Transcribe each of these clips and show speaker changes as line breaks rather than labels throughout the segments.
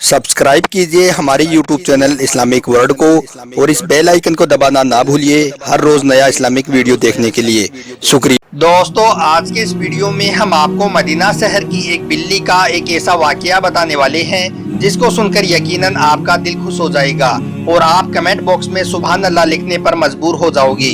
Subscribe कीजिए हमारे YouTube channel Islamic world को और इस बेल आइकन को दबाना ना भूलिए हर रोज नया इस्लामिक वीडियो देखने के लिए। शुक्रिया।
दोस्तों, आज के इस वीडियो में हम आपको मदीना शहर की एक बिल्ली का एक ऐसा वाकया बताने वाले हैं जिसको सुनकर यकीनन आपका दिल खुश हो जाएगा और आप कमेंट बॉक्स में सुभान अल्लाह लिखने पर मजबूर हो जाओगे।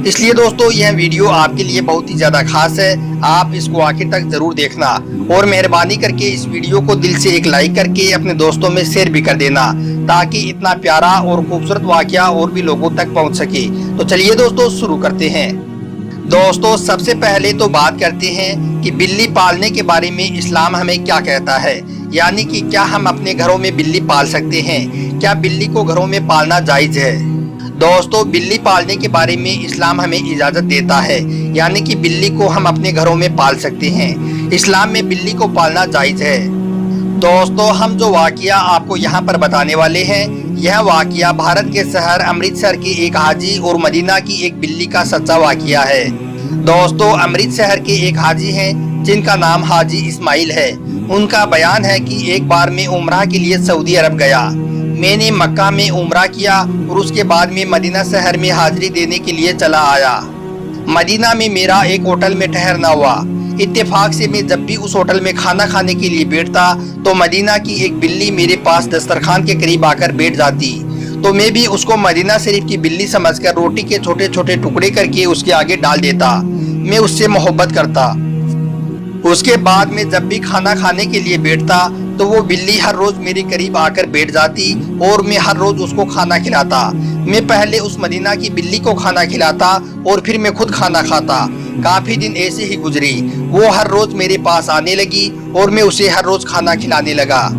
इसलिए दोस्तों, यह वीडियो आपके लिए बहुत ही ज्यादा खास है। आप इसको आखिर तक जरूर देखना और मेहरबानी करके इस वीडियो को दिल से एक लाइक करके अपने दोस्तों में शेयर भी कर देना ताकि इतना प्यारा और खूबसूरत वाकया और भी लोगों तक पहुंच सके। तो चलिए दोस्तों, शुरू करते हैं। दोस्तों, सबसे पहले तो बात करते हैं कि बिल्ली पालने के बारे में इस्लाम हमें क्या कहता है, यानी कि क्या हम अपने घरों में बिल्ली पाल सकते हैं, क्या बिल्ली को घरों में पालना जायज है। दोस्तों, बिल्ली पालने के बारे में इस्लाम हमें इजाज़त देता है, यानी कि बिल्ली को हम अपने घरों में पाल सकते हैं। इस्लाम में बिल्ली को पालना जायज है। दोस्तों, हम जो वाकया आपको यहाँ पर बताने वाले हैं, यह वाकया भारत के शहर अमृतसर के एक हाजी और मदीना की एक बिल्ली का सच्चा वाकया है। दोस्तों, अमृतसर के एक हाजी हैं जिनका नाम हाजी इस्माइल है। उनका बयान है कि एक बार मैं उम्रा के लिए सऊदी अरब गया। मैंने मक्का में उम्रा किया और उसके बाद में मदीना शहर में हाजिरी देने के लिए चला आया। मदीना में मेरा एक होटल में ठहरना हुआ। इत्तेफाक से मैं जब भी उस होटल में खाना खाने के लिए बैठता तो मदीना की एक बिल्ली मेरे पास दस्तरखान के करीब आकर बैठ जाती, तो मैं भी उसको मदीना शरीफ की बिल्ली समझकर रोटी के छोटे छोटे टुकड़े करके उसके आगे डाल देता। मैं उससे मोहब्बत करता। उसके बाद में जब भी खाना खाने के लिए बैठता तो वो बिल्ली हर रोज मेरे करीब आकर बैठ जाती और मैं हर रोज उसको खाना खिलाता। मैं पहले उस मदीना की बिल्ली को खाना खिलाता और फिर मैं खुद खाना खाता। काफी दिन ऐसे ही गुजरे। वो हर रोज मेरे पास आने लगी और मैं उसे हर रोज खाना खिलाने लगा।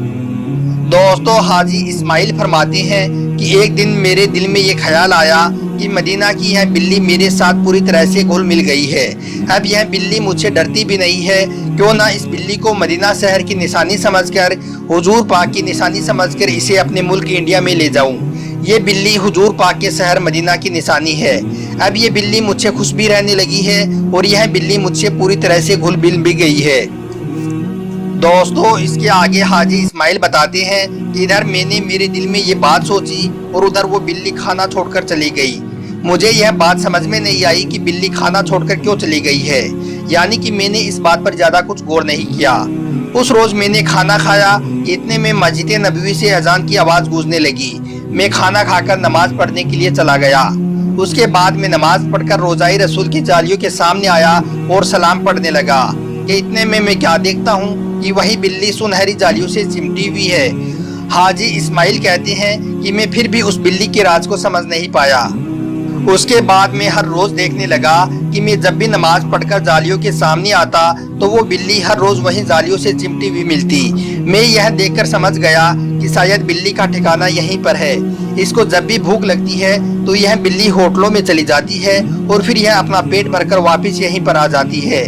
दोस्तों, हाजी इस्माइल फरमाते हैं कि एक दिन मेरे दिल में ये ख्याल आया कि मदीना की यह बिल्ली मेरे साथ पूरी तरह से घुल मिल गई है। अब यह बिल्ली मुझसे डरती भी नहीं है। क्यों ना इस बिल्ली को मदीना शहर की निशानी समझकर, हुजूर पाक की निशानी समझकर इसे अपने मुल्क इंडिया में ले जाऊं। ये बिल्ली हुजूर पाक के शहर मदीना की निशानी है। अब ये बिल्ली मुझसे खुश भी रहने लगी है और यह बिल्ली मुझसे पूरी तरह से घुल मिल भी गई है। दोस्तों, इसके आगे हाजी इस्माइल बताते हैं कि इधर मैंने मेरे दिल में ये बात सोची और उधर वो बिल्ली खाना छोड़कर चली गई। मुझे यह बात समझ में नहीं आई कि बिल्ली खाना छोड़कर क्यों चली गई है, यानी कि मैंने इस बात पर ज्यादा कुछ गौर नहीं किया। उस रोज मैंने खाना खाया, इतने में मस्जिद नबवी से अजान की आवाज गूंजने लगी। मैं खाना खाकर नमाज पढ़ने के लिए चला गया। उसके बाद मैं नमाज पढ़कर रोज़ाए रसूल की जालियों के सामने आया और सलाम पढ़ने लगा कि इतने में मैं क्या देखता हूँ कि वही बिल्ली सुनहरी जालियों से चिमटी हुई है। हाजी इस्माइल कहते हैं कि मैं फिर भी उस बिल्ली के राज को समझ नहीं पाया। उसके बाद मैं हर रोज देखने लगा कि मैं जब भी नमाज पढ़कर जालियों के सामने आता तो वो बिल्ली हर रोज वही जालियों से चिमटी हुई मिलती। मैं यह देखकर समझ गया कि शायद बिल्ली का ठिकाना यहीं पर है। इसको जब भी भूख लगती है तो यह बिल्ली होटलों में चली जाती है और फिर यह अपना पेट भरकर वापस यहीं पर आ जाती है।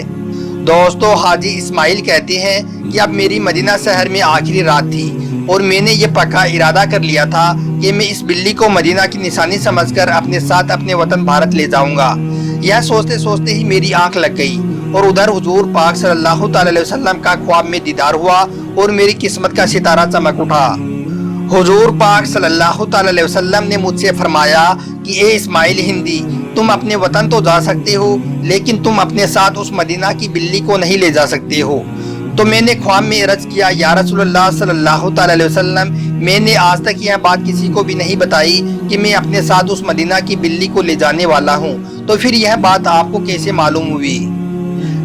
दोस्तों, हाजी इस्माइल कहते हैं कि अब मेरी मदीना शहर में आखिरी रात थी और मैंने ये पक्का इरादा कर लिया था कि मैं इस बिल्ली को मदीना की निशानी समझकर अपने साथ अपने वतन भारत ले जाऊंगा। यह सोचते सोचते ही मेरी आंख लग गई और उधर हुजूर पाक सल्लल्लाहु अलैहि वसल्लम का ख्वाब में दीदार हुआ और मेरी किस्मत का सितारा चमक उठा। हुजूर पाक सल्लल्लाहु अलैहि वसल्लम ने मुझसे फरमाया कि ए इस्माइल हिंदी, तुम अपने वतन तो जा सकते हो लेकिन तुम अपने साथ उस मदीना की बिल्ली को नहीं ले जा सकते हो। तो मैंने ख्वाब में अर्ज किया, या रसूलुल्लाह सल्लल्लाहु अलैहि वसल्लम, मैंने आज तक यह बात किसी को भी नहीं बताई कि मैं अपने साथ उस मदीना की बिल्ली को ले जाने वाला हूँ, तो फिर यह बात आपको कैसे मालूम हुई।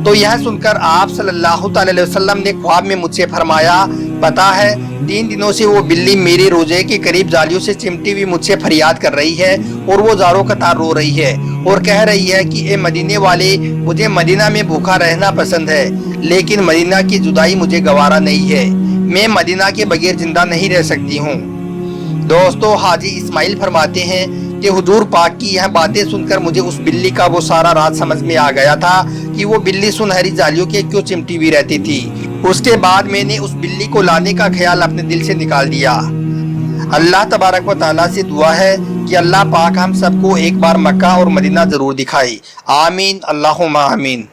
तो यह सुनकर आप सल्लल्लाहु अलैहि वसल्लम ने ख्वाब में मुझसे फरमाया, पता है 3 दिनों से वो बिल्ली मेरे रोजे के करीब जालियों से चिमटी हुई मुझसे फरियाद कर रही है और वो ज़ारों कतार रो रही है और कह रही है कि ए मदीने वाले, मुझे मदीना में भूखा रहना पसंद है लेकिन मदीना की जुदाई मुझे गवारा नहीं है। मैं मदीना के बगैर जिंदा नहीं रह सकती हूँ। दोस्तों, हाजी इस्माइल फरमाते हैं कि हुजूर पाक की यह बातें सुनकर मुझे उस बिल्ली का वो सारा राज समझ में आ गया था कि वो बिल्ली सुनहरी जालियों के क्यों चिमटी हुई रहती थी। उसके बाद मैंने उस बिल्ली को लाने का ख्याल अपने दिल से निकाल दिया। अल्लाह तबारक व तआला से दुआ है कि अल्लाह पाक हम सबको एक बार मक्का और मदीना जरूर दिखाए। आमीन, अल्लाहुम्मा आमीन।